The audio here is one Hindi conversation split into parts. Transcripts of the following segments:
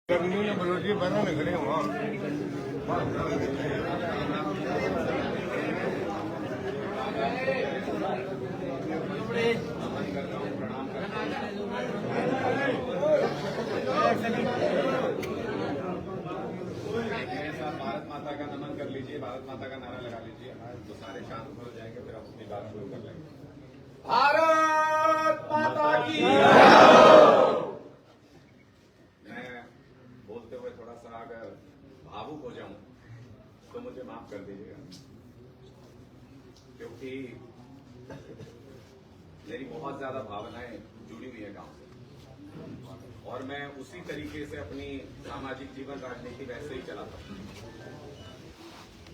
बलोची बना न खड़े वहाँ भारत माता का नमन कर लीजिए, भारत माता का नारा लगा लीजिए, तो सारे शांत हो जाएंगे, फिर हम अपनी बात शुरू कर लेंगे। भारत माता की मैं बोलते हुए थोड़ा सा अगर भावुक हो जाऊं तो मुझे माफ कर दीजिएगा, क्योंकि मेरी बहुत ज्यादा भावनाएं जुड़ी हुई है गांव से, और मैं उसी तरीके से अपनी सामाजिक जीवन राजनीति वैसे ही चलाता हूं।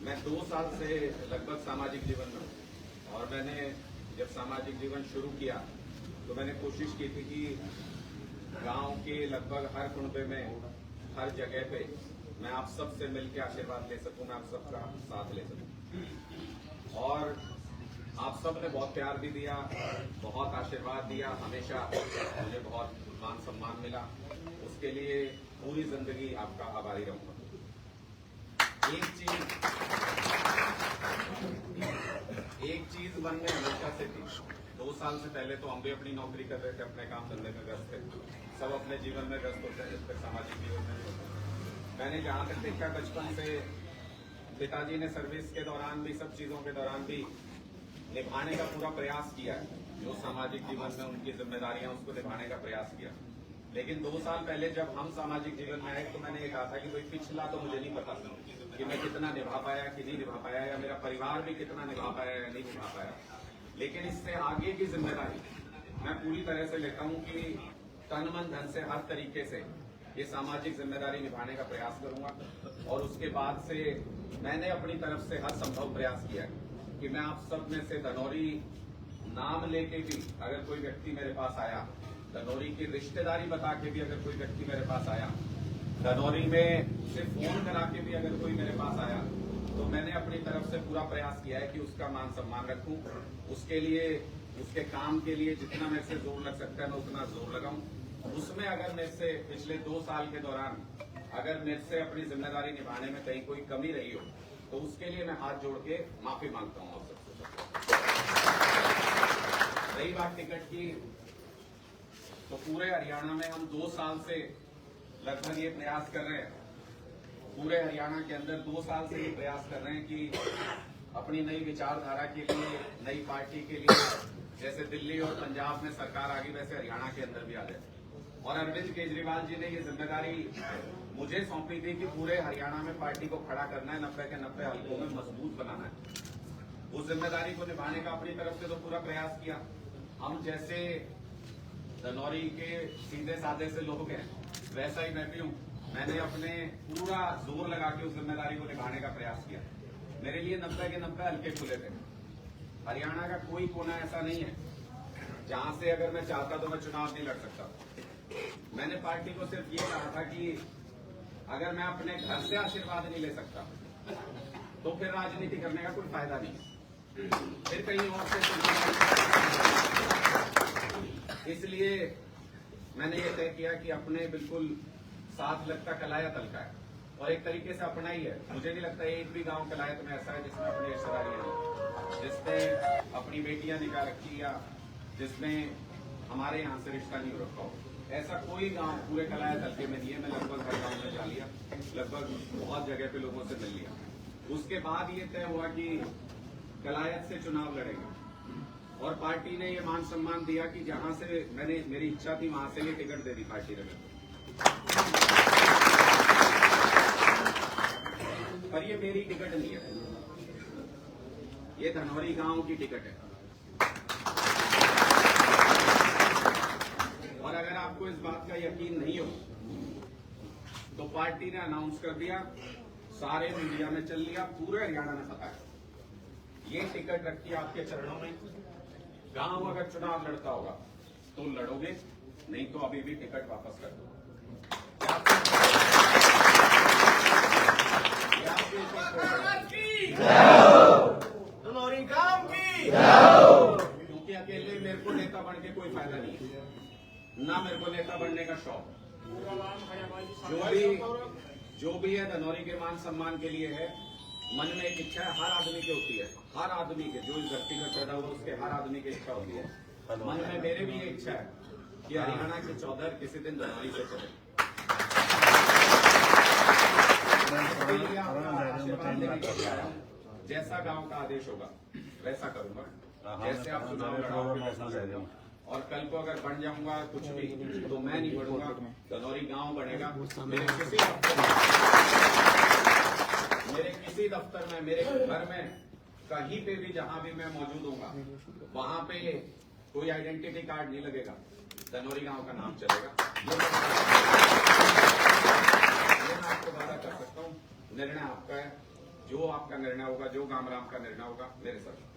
मैं 2 साल से लगभग सामाजिक जीवन में हूं, और मैंने जब सामाजिक जीवन शुरू किया तो मैंने कोशिश की थी कि गांव के लगभग हर कुनबे में, हर जगह पे मैं आप सबसे मिलकर आशीर्वाद ले सकूं, मैं आप सबका साथ ले सकूं। और आप सब ने बहुत प्यार भी दिया, बहुत आशीर्वाद दिया, हमेशा मुझे बहुत मान सम्मान मिला, उसके लिए पूरी जिंदगी आपका आभारी रहूंगा। एक चीज मन में हमेशा से थी। 2 साल से पहले तो हम भी अपनी नौकरी कर रहे थे, अपने काम धंधे में व्यस्त थे, सब अपने जीवन में व्यस्त होते हैं, जब तक सामाजिक जीवन में नहीं होते। मैंने जहां तक देखा बचपन से पिताजी ने सर्विस के दौरान भी, सब चीजों के दौरान भी निभाने का पूरा प्रयास किया है, जो सामाजिक जीवन में उनकी जिम्मेदारियां उसको निभाने का प्रयास किया। लेकिन 2 साल पहले जब हम सामाजिक जीवन में आए तो मैंने ये कहा था कि भाई पिछला तो मुझे नहीं पता कि मैं कितना निभा पाया कि नहीं निभा पाया, या मेरा परिवार भी कितना निभा पाया या नहीं निभा पाया, लेकिन इससे आगे की जिम्मेदारी मैं पूरी तरह से लेता हूं कि तन मन धन से हर तरीके से ये सामाजिक जिम्मेदारी निभाने का प्रयास करूंगा। और उसके बाद से मैंने अपनी तरफ से हर संभव प्रयास किया कि मैं आप सब में से धनौरी नाम लेके भी अगर कोई व्यक्ति मेरे पास आया, धनौरी की रिश्तेदारी बता के भी अगर कोई व्यक्ति मेरे पास आया, धनौरी में से फोन करा के भी अगर कोई मेरे पास आया, तो मैंने अपनी तरफ से पूरा प्रयास किया है कि उसका मान सम्मान रखूं, उसके लिए, उसके काम के लिए जितना मेरे से जोर लग सकता है मैं उतना जोर लगाऊं। उसमें अगर मेरे से पिछले 2 साल के दौरान अगर मेरे से अपनी जिम्मेदारी निभाने में कहीं कोई कमी रही हो तो उसके लिए मैं हाथ जोड़ के माफी मांगता हूं आप सबसे। रही बात टिकट की, तो पूरे हरियाणा में हम 2 साल से लगभग ये प्रयास कर रहे हैं, पूरे हरियाणा के अंदर 2 साल से ये प्रयास कर रहे हैं कि अपनी नई विचारधारा के लिए, नई पार्टी के लिए, जैसे दिल्ली और पंजाब में सरकार आ गई वैसे हरियाणा के अंदर भी आ जाए। और अरविंद केजरीवाल जी ने ये जिम्मेदारी मुझे सौंपी थी कि पूरे हरियाणा में पार्टी को खड़ा करना है, 90 के 90 हल्कों में मजबूत बनाना है। उस जिम्मेदारी को निभाने का अपनी तरफ से तो पूरा प्रयास किया। हम जैसे धनौरी के सीधे साधे से लोग हैं, वैसा ही मैं भी हूं। मैंने अपने पूरा जोर लगा के उस जिम्मेदारी को निभाने का प्रयास किया। मेरे लिए 90 के 90 हल्के खुले थे। हरियाणा का कोई कोना ऐसा नहीं है जहां से अगर मैं चाहता तो मैं चुनाव नहीं लड़ सकता। मैंने पार्टी को सिर्फ ये कहा था कि अगर मैं अपने घर से आशीर्वाद नहीं ले सकता तो फिर राजनीति करने का कोई फायदा नहीं, फिर कहीं और से। इसलिए मैंने ये तय किया कि अपने बिल्कुल साथ लगता कलाया तलका है, और एक तरीके से अपना ही है। मुझे नहीं लगता एक भी गांव कलायत में ऐसा है जिसमें अपनी रिश्तेदारी है, जिसने अपनी बेटियां निकाह रखी, या जिसमें हमारे यहाँ से रिश्ता नहीं हो रखा हो। ऐसा कोई गांव पूरे कलायत हल्के में नहीं है। मैं लगभग हर गांव में जा लिया, लगभग बहुत जगह पे लोगों से मिल लिया। उसके बाद ये तय हुआ कि कलायत से चुनाव लड़ेंगे, और पार्टी ने ये मान सम्मान दिया कि जहां से मेरी इच्छा थी वहां से ये टिकट दे दी पार्टी ने। पर ये मेरी टिकट नहीं है, ये धनौरी गांव की टिकट है। और अगर आपको इस बात का यकीन नहीं हो तो पार्टी ने अनाउंस कर दिया, सारे मीडिया में चल लिया, पूरे हरियाणा में पता है, ये टिकट रखी आपके चरणों में। गांव अगर चुनाव लड़ता होगा तो लड़ोगे, नहीं तो अभी भी टिकट वापस कर दो। क्योंकि अकेले मेरे को नेता बन के कोई फायदा नहीं है, ना मेरे को नेता बनने का शौक, जो भी है धनौरी के मान सम्मान के लिए है। मन में एक इच्छा है, हर आदमी की होती है, हर आदमी के, जो इस धरती में पैदा हुआ उसके हर आदमी की इच्छा होती है। मन में मेरे भी ये इच्छा है कि हरियाणा के चौधर किसी दिन धनौरी से चले। इसके लिए आपका आशीर्वाद लेने के लिए आया हूं। जैसा गांव का आदेश होगा वैसा करूंगा, जैसे आप चुनाव लड़ाओगे वैसा लड़ूंगा। और कल को अगर बन जाऊंगा कुछ भी तो मैं नहीं बढ़ूंगा, धनौरी गांव बनेगा। मेरे किसी दफ्तर में, मेरे घर में, कहीं पे भी जहां भी मैं मौजूद होऊंगा वहां पे कोई आइडेंटिटी कार्ड नहीं लगेगा, धनौरी गांव का नाम चलेगा। ये मैं आपको वादा कर सकता हूँ। निर्णय आपका है, जो आपका निर्णय होगा, जो गामराम का निर्णय होगा, मेरे साथ